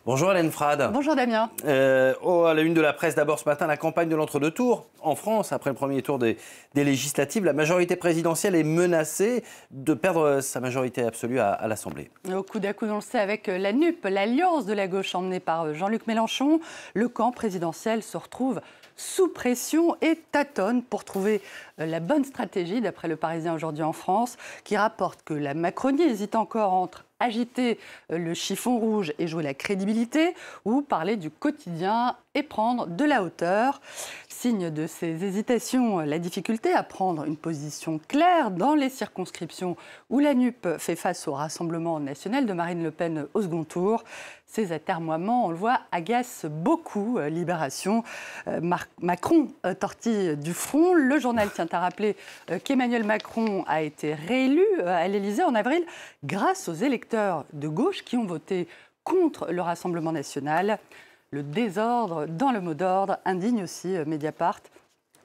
Bonjour Hélène Frade. Bonjour Damien. À la une de la presse, d'abord ce matin, la campagne de l'entre-deux tours. En France, après le premier tour des législatives, la majorité présidentielle est menacée de perdre sa majorité absolue à l'Assemblée. Au coup d'à coup, on le sait, avec la NUP, l'alliance de la gauche emmenée par Jean-Luc Mélenchon, le camp présidentiel se retrouve sous pression et tâtonne pour trouver la bonne stratégie, d'après le Parisien aujourd'hui en France, qui rapporte que la Macronie hésite encore entre agiter le chiffon rouge et jouer la crédibilité ou parler du quotidien et prendre de la hauteur. Signe de ces hésitations, la difficulté à prendre une position claire dans les circonscriptions où la NUP fait face au Rassemblement national de Marine Le Pen au second tour. Ces atermoiements, on le voit, agacent beaucoup Libération. Macron tortille du front. Le journal tient à rappeler qu'Emmanuel Macron a été réélu à l'Élysée en avril grâce aux électeurs de gauche qui ont voté contre le Rassemblement national. Le désordre dans le mot d'ordre indigne aussi Mediapart.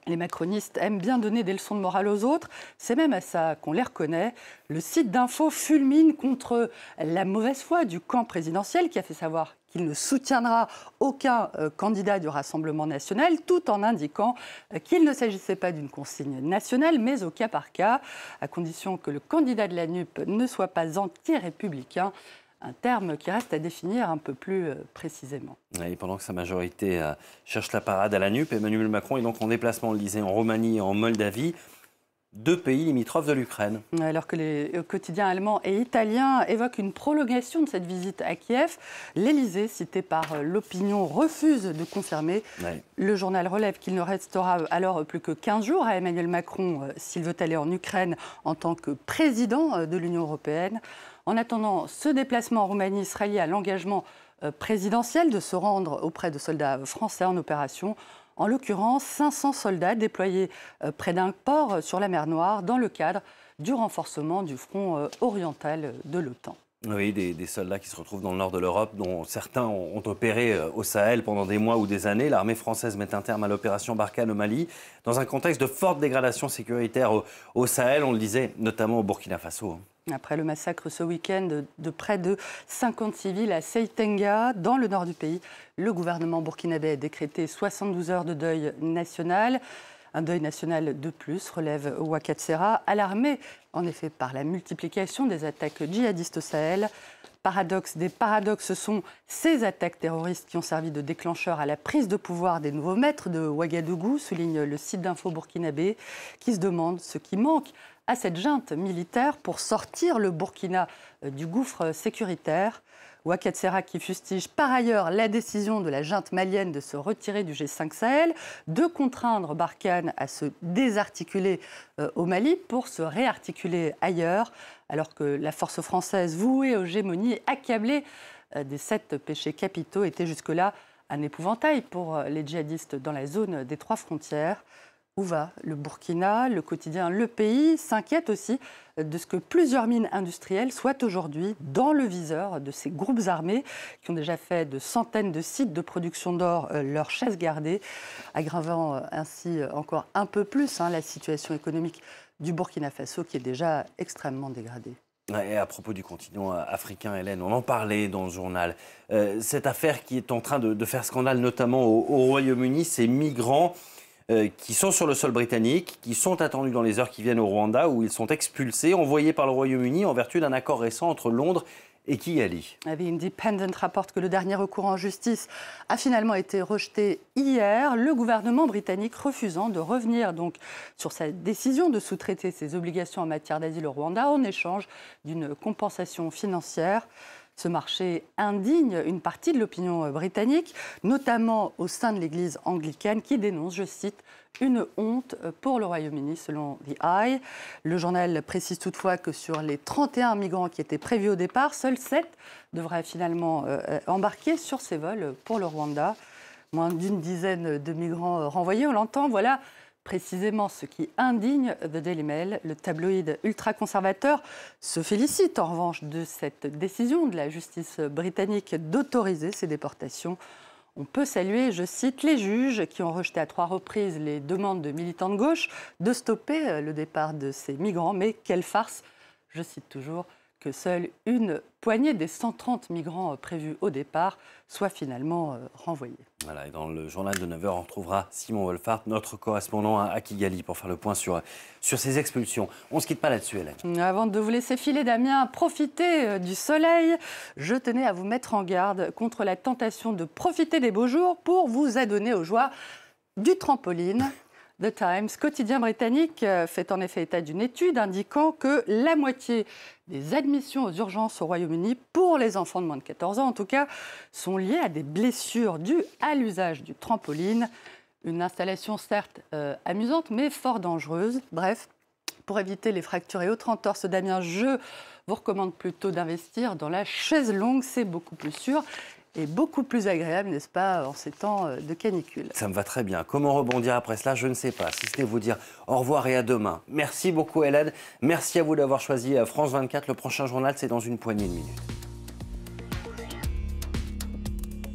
Les macronistes aiment bien donner des leçons de morale aux autres. C'est même à ça qu'on les reconnaît. Le site d'info fulmine contre la mauvaise foi du camp présidentiel qui a fait savoir qu'il ne soutiendra aucun candidat du Rassemblement national, tout en indiquant qu'il ne s'agissait pas d'une consigne nationale, mais au cas par cas, à condition que le candidat de la NUP ne soit pas anti-républicain. Un terme qui reste à définir un peu plus précisément. Et pendant que sa majorité cherche la parade à la NUP, Emmanuel Macron est donc en déplacement, on le disait, en Roumanie et en Moldavie, deux pays limitrophes de l'Ukraine. Alors que les quotidiens allemands et italiens évoquent une prolongation de cette visite à Kiev, l'Élysée, cité par l'opinion, refuse de confirmer. Ouais. Le journal relève qu'il ne restera alors plus que 15 jours à Emmanuel Macron s'il veut aller en Ukraine en tant que président de l'Union européenne. En attendant, ce déplacement en Roumanie sera lié à l'engagement présidentiel de se rendre auprès de soldats français en opération. En l'occurrence, 500 soldats déployés près d'un port sur la mer Noire dans le cadre du renforcement du front oriental de l'OTAN. Oui, des soldats qui se retrouvent dans le nord de l'Europe, dont certains ont opéré au Sahel pendant des mois ou des années. L'armée française met un terme à l'opération Barkhane au Mali, dans un contexte de forte dégradation sécuritaire au Sahel, on le disait, notamment au Burkina Faso. Après le massacre ce week-end de près de 50 civils à Seitenga, dans le nord du pays, le gouvernement burkinabé a décrété 72 heures de deuil national. Un deuil national de plus, relève Ouakhatsera, alarmé en effet par la multiplication des attaques djihadistes au Sahel. Paradoxe des paradoxes, ce sont ces attaques terroristes qui ont servi de déclencheur à la prise de pouvoir des nouveaux maîtres de Ouagadougou, souligne le site d'info burkinabé, qui se demande ce qui manque à cette junte militaire pour sortir le Burkina du gouffre sécuritaire. Ouakhatsera qui fustige par ailleurs la décision de la junte malienne de se retirer du G5 Sahel, de contraindre Barkhane à se désarticuler au Mali pour se réarticuler ailleurs, alors que la force française vouée aux gémonies, accablée des 7 péchés capitaux, était jusque-là un épouvantail pour les djihadistes dans la zone des 3 frontières. Où va le Burkina? Le quotidien Le Pays s'inquiète aussi de ce que plusieurs mines industrielles soient aujourd'hui dans le viseur de ces groupes armés qui ont déjà fait de centaines de sites de production d'or leur chasse gardée, aggravant ainsi encore un peu plus la situation économique du Burkina Faso qui est déjà extrêmement dégradée. Et à propos du continent africain, Hélène, on en parlait dans le journal. Cette affaire qui est en train de faire scandale, notamment au Royaume-Uni, ces migrants qui sont sur le sol britannique, qui sont attendus dans les heures qui viennent au Rwanda, où ils sont expulsés, envoyés par le Royaume-Uni en vertu d'un accord récent entre Londres et Kigali. The Independent rapporte que le dernier recours en justice a finalement été rejeté hier, le gouvernement britannique refusant de revenir donc sur sa décision de sous-traiter ses obligations en matière d'asile au Rwanda en échange d'une compensation financière. Ce marché indigne une partie de l'opinion britannique, notamment au sein de l'Église anglicane, qui dénonce, je cite, une honte pour le Royaume-Uni, selon The Eye. Le journal précise toutefois que sur les 31 migrants qui étaient prévus au départ, seuls 7 devraient finalement embarquer sur ces vols pour le Rwanda. Moins d'une dizaine de migrants renvoyés, on l'entend, voilà précisément ce qui indigne The Daily Mail. Le tabloïd ultra-conservateur se félicite en revanche de cette décision de la justice britannique d'autoriser ces déportations. On peut saluer, je cite, les juges qui ont rejeté à 3 reprises les demandes de militants de gauche de stopper le départ de ces migrants. Mais quelle farce, je cite toujours, que seule une poignée des 130 migrants prévus au départ soit finalement renvoyée. Voilà, et dans le journal de 9h, on retrouvera Simon Wolfart, notre correspondant à Kigali, pour faire le point sur ces expulsions. On ne se quitte pas là-dessus, Hélène. Avant de vous laisser filer, Damien, profiter du soleil, je tenais à vous mettre en garde contre la tentation de profiter des beaux jours pour vous adonner aux joies du trampoline. The Times, quotidien britannique, fait en effet état d'une étude indiquant que la moitié des admissions aux urgences au Royaume-Uni pour les enfants de moins de 14 ans, en tout cas, sont liées à des blessures dues à l'usage du trampoline. Une installation certes amusante, mais fort dangereuse. Bref, pour éviter les fractures et autres entorses, Damien, je vous recommande plutôt d'investir dans la chaise longue. C'est beaucoup plus sûr et beaucoup plus agréable, n'est-ce pas, en ces temps de canicule. Ça me va très bien. Comment rebondir après cela, je ne sais pas. Si c'était vous dire au revoir et à demain. Merci beaucoup, Hélène. Merci à vous d'avoir choisi France 24. Le prochain journal, c'est dans une poignée de minutes.